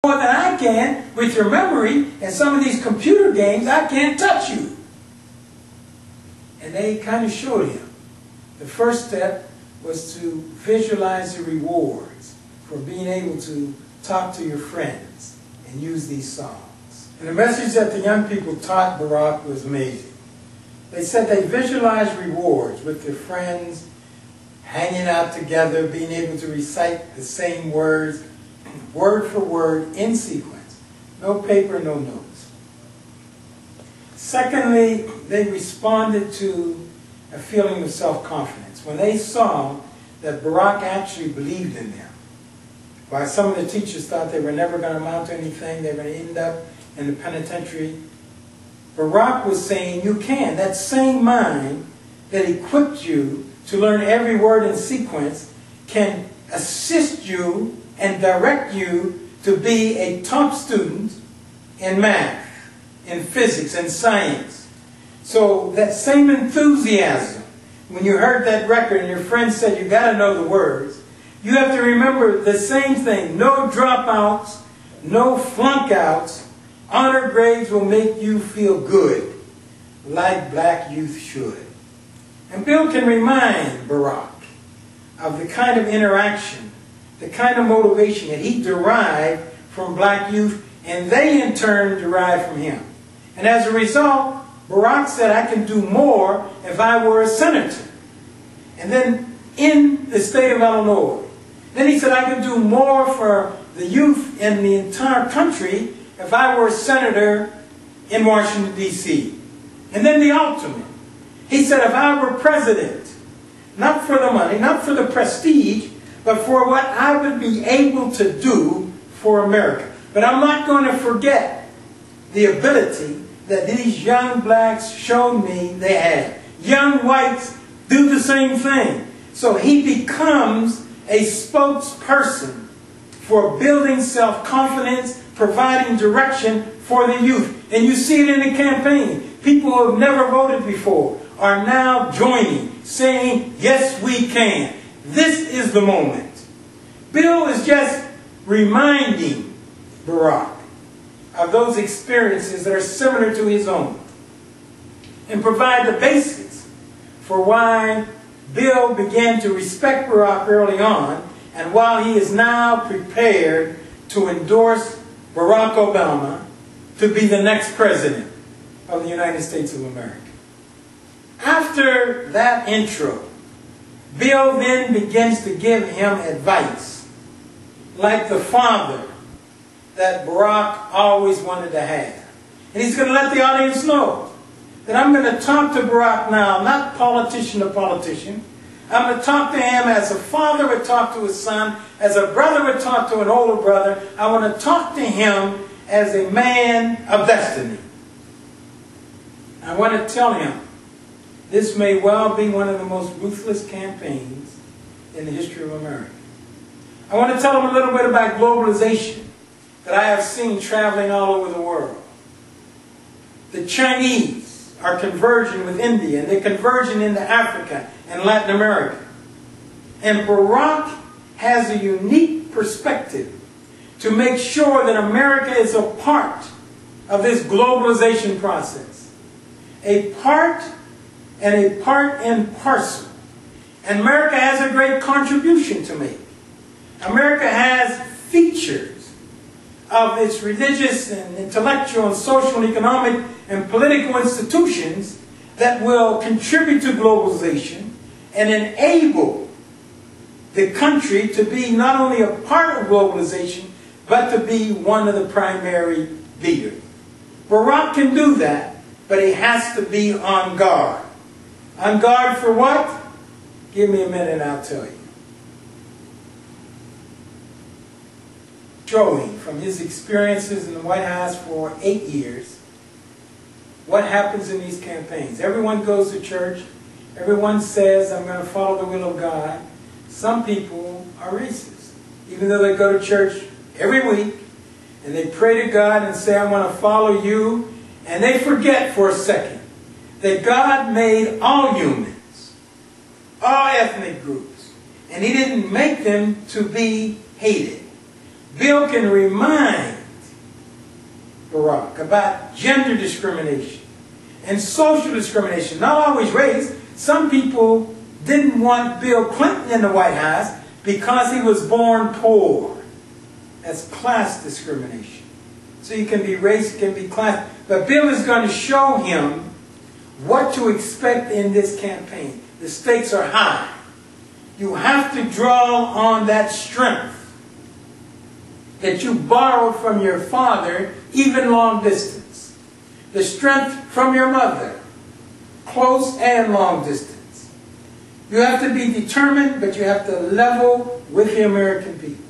more than I can with your memory, and some of these computer games, I can't touch you. And they kind of showed him. The first step was to visualize the rewards for being able to talk to your friends and use these songs. And the message that the young people taught Barack was amazing. They said they visualized rewards with their friends, hanging out together, being able to recite the same words, word for word, in sequence. No paper, no notes. Secondly, they responded to a feeling of self-confidence. When they saw that Barack actually believed in them, while some of the teachers thought they were never going to amount to anything, they were going to end up in the penitentiary, Barack was saying, you can. That same mind that equipped you to learn every word in sequence can assist you and direct you to be a top student in math, in physics, and science. So that same enthusiasm, when you heard that record and your friend said you got to know the words, you have to remember the same thing. No dropouts, no flunkouts. Honor grades will make you feel good, like black youth should. And Bill can remind Barack of the kind of interaction, the kind of motivation that he derived from black youth, and they in turn derived from him. And as a result, Barack said, I can do more if I were a senator. And then in the state of Illinois. Then he said, I can do more for the youth in the entire country if I were a senator in Washington, D.C. And then the ultimate. He said, if I were president, not for the money, not for the prestige, but for what I would be able to do for America. But I'm not going to forget the ability that these young blacks showed me they had. Young whites do the same thing. So he becomes a spokesperson for building self-confidence, providing direction for the youth. And you see it in the campaign. People who have never voted before are now joining, saying, yes, we can. This is the moment. Bill is just reminding Barack of those experiences that are similar to his own and provide the basis for why Bill began to respect Barack early on, and while he is now prepared to endorse Barack Obama to be the next president of the United States of America. After that intro, Bill then begins to give him advice, like the father that Barack always wanted to have. And he's going to let the audience know that I'm going to talk to Barack now, not politician to politician. I'm going to talk to him as a father would talk to his son, as a brother would talk to an older brother. I want to talk to him as a man of destiny. I want to tell him this may well be one of the most ruthless campaigns in the history of America. I want to tell him a little bit about globalization that I have seen traveling all over the world. The Chinese are converging with India, and they're converging into Africa and Latin America. And Barack has a unique perspective to make sure that America is a part of this globalization process. A part and parcel. And America has a great contribution to make. America has features of its religious and intellectual and social and economic and political institutions that will contribute to globalization and enable the country to be not only a part of globalization, but to be one of the primary leaders. Barack can do that, but he has to be on guard. On guard for what? Give me a minute and I'll tell you. Showing from his experiences in the White House for 8 years what happens in these campaigns. Everyone goes to church. Everyone says, I'm going to follow the will of God. Some people are racist. Even though they go to church every week and they pray to God and say, I want to follow you. And they forget for a second that God made all humans, all ethnic groups, and He didn't make them to be hated. Bill can remind Barack about gender discrimination and social discrimination, not always race. Some people didn't want Bill Clinton in the White House because he was born poor. That's class discrimination. So you can be race, you can be class. But Bill is going to show him what to expect in this campaign. The stakes are high. You have to draw on that strength that you borrowed from your father, even long distance. The strength from your mother, close and long distance. You have to be determined, but you have to level with the American people.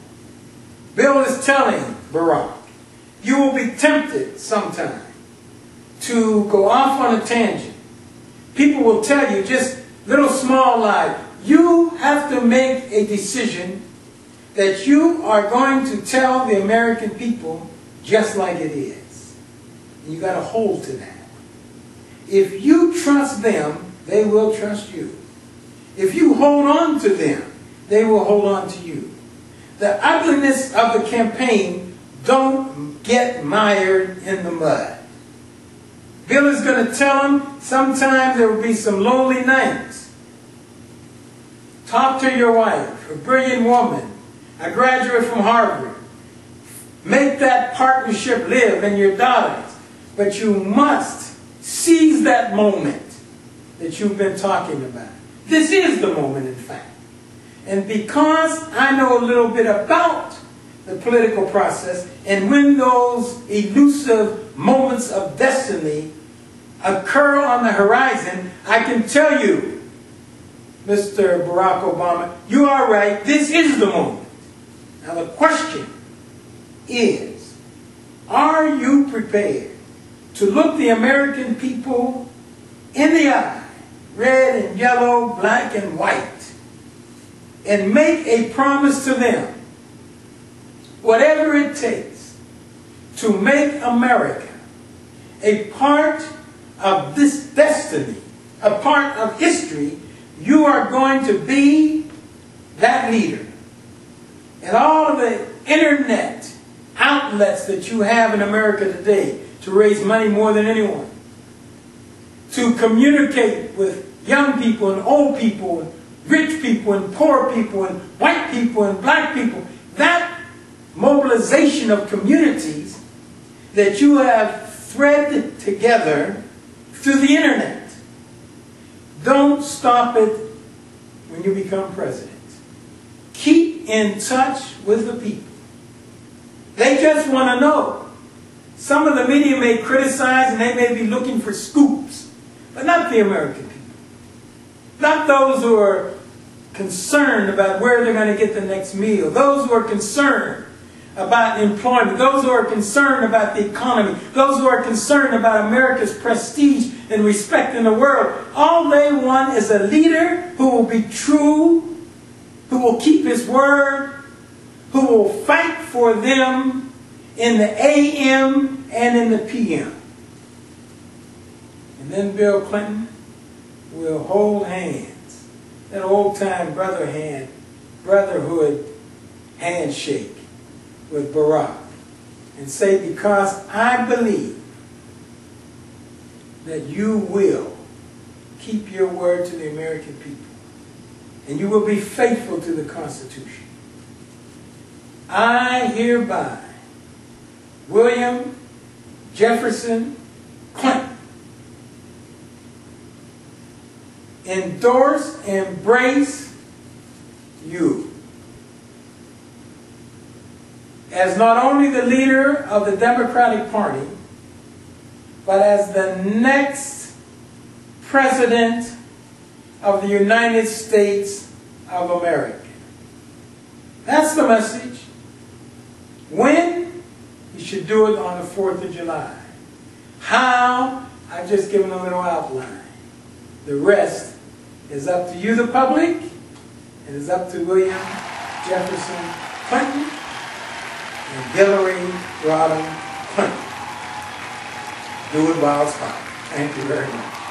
Bill is telling Barack, you will be tempted sometime to go off on a tangent. People will tell you just little small lies. You have to make a decision that you are going to tell the American people just like it is. And you got to hold to that. If you trust them, they will trust you. If you hold on to them, they will hold on to you. The ugliness of the campaign, don't get mired in the mud. Bill is going to tell them sometimes there will be some lonely nights. Talk to your wife, a brilliant woman, a graduate from Harvard. Make that partnership live and your daughters. But you must seize that moment that you've been talking about. This is the moment, in fact. And because I know a little bit about the political process, and when those elusive moments of destiny occur on the horizon, I can tell you, Mr. Barack Obama, you are right, this is the moment. Now the question is, are you prepared to look the American people in the eye, red and yellow, black and white, and make a promise to them, whatever it takes, to make America a part of this destiny, a part of history? You are going to be that leader. And all of the internet outlets that you have in America today to raise money more than anyone, to communicate with young people and old people and rich people and poor people and white people and black people, that mobilization of communities that you have threaded together through the internet. Don't stop it when you become president. Keep in touch with the people. They just want to know. Some of the media may criticize and they may be looking for scoops, but not the American people. Not those who are concerned about where they're going to get the next meal. Those who are concerned about employment. Those who are concerned about the economy. Those who are concerned about America's prestige and respect in the world. All they want is a leader who will be true, who will keep his word, who will fight for them in the AM and in the PM. And then Bill Clinton will hold hands, that old-time brotherhood handshake with Barack, and say, because I believe that you will keep your word to the American people, and you will be faithful to the Constitution, I hereby, William Jefferson Clinton, endorse, embrace you as not only the leader of the Democratic Party, but as the next President of the United States of America. That's the message. When? You should do it on the 4th of July. How? I've just given a little outline. The rest is up to you, the public, and it's up to William Jefferson Clinton and Hillary Rodham Clinton. Do it while it's hot. Thank you very much.